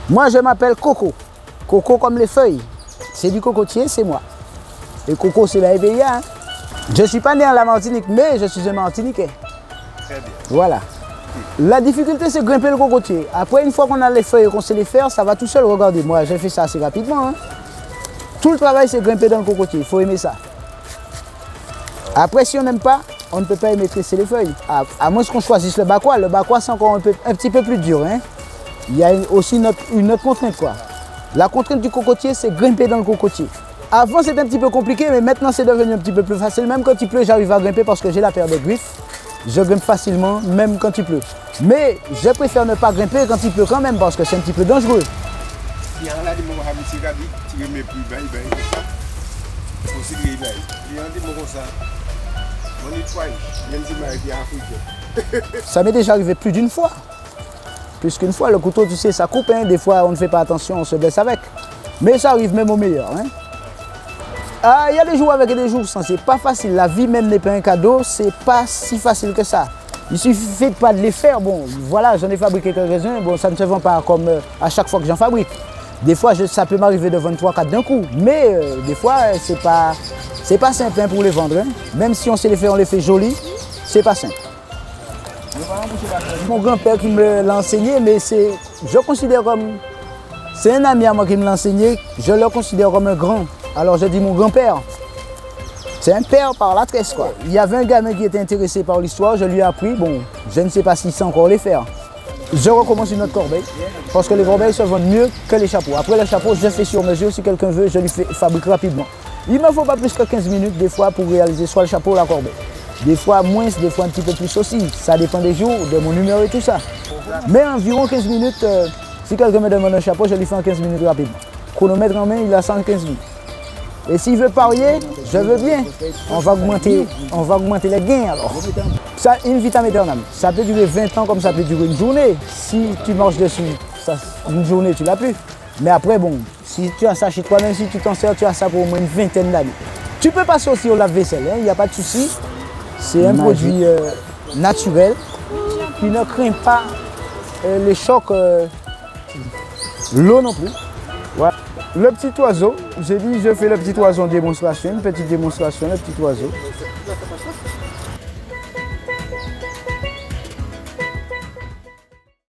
Moi, je m'appelle Coco. Coco comme les feuilles. C'est du cocotier, c'est moi. Et Coco, c'est la EVIA. Hein. Je ne suis pas né en la Martinique, mais je suis un Martiniquais. Très bien. Voilà. La difficulté, c'est grimper le cocotier. Après, une fois qu'on a les feuilles et qu'on sait les faire, ça va tout seul. Regardez, moi, j'ai fait ça assez rapidement. Hein. Tout le travail, c'est grimper dans le cocotier. Il faut aimer ça. Après, si on n'aime pas, on ne peut pas maîtriser les feuilles. À moins qu'on choisisse le bakwa. Le bakwa, c'est encore un petit peu plus dur. Hein. Il y a aussi une autre contrainte, quoi. La contrainte du cocotier, c'est grimper dans le cocotier. Avant, c'était un petit peu compliqué, mais maintenant, c'est devenu un petit peu plus facile. Même quand il pleut, j'arrive à grimper parce que j'ai la paire de griffes. Je grimpe facilement, même quand il pleut. Mais je préfère ne pas grimper quand il pleut quand même, parce que c'est un petit peu dangereux. Si on a dit mon ami Sirabi, tu remets plus bas, il faut se réveiller. Il y a dit mon ça, on nettoie, même si je suis africain. Ça m'est déjà arrivé plus d'une fois. Plus qu'une fois, le couteau, tu sais, ça coupe. Hein. Des fois, on ne fait pas attention, on se blesse avec. Mais ça arrive même au meilleur. Hein. Il y a des jours avec et des jours sans, c'est pas facile. La vie même n'est pas un cadeau, c'est pas si facile que ça. Il suffit pas de les faire. Bon, voilà, j'en ai fabriqué quelques-uns. Bon, ça ne se vend pas comme à chaque fois que j'en fabrique. Des fois, ça peut m'arriver de vendre 3-4 d'un coup. Mais des fois, c'est pas simple hein, pour les vendre. Hein. Même si on sait les faire, on les fait jolis, c'est pas simple. Mon grand-père qui me l'a enseigné, mais je considère comme... C'est un ami à moi qui me l'a enseigné, je le considère comme un grand. Alors je dis mon grand-père. C'est un père par la tresse, quoi. Il y avait un gamin qui était intéressé par l'histoire, je lui ai appris. Bon, je ne sais pas s'il sait encore les faire. Je recommence une autre corbeille, parce que les corbeilles se vendent mieux que les chapeaux. Après les chapeaux, je fais sur mesure. Si quelqu'un veut, je lui fabrique rapidement. Il ne me faut pas plus que 15 minutes des fois pour réaliser soit le chapeau ou la corbeille. Des fois moins, des fois un petit peu plus aussi. Ça dépend des jours, de mon humeur et tout ça. Mais environ 15 minutes, si quelqu'un me demande un chapeau, je lui fais en 15 minutes rapidement. Chronomètre en main, il a 115 minutes. Et s'il veut parier, je veux bien. On va augmenter les gains alors. Ça, une vitam aeternam. Ça peut durer 20 ans comme ça peut durer une journée. Si tu marches dessus, une journée, tu l'as plus. Mais après, bon, si tu as ça chez toi, même si tu t'en sers, tu as ça pour au moins une vingtaine d'années. Tu peux passer aussi au lave-vaisselle, il n'y a pas de souci. C'est un produit naturel qui ne craint pas les chocs, l'eau non plus. Ouais. Le petit oiseau, j'ai dit je fais le petit oiseau en démonstration, une petite démonstration, le petit oiseau.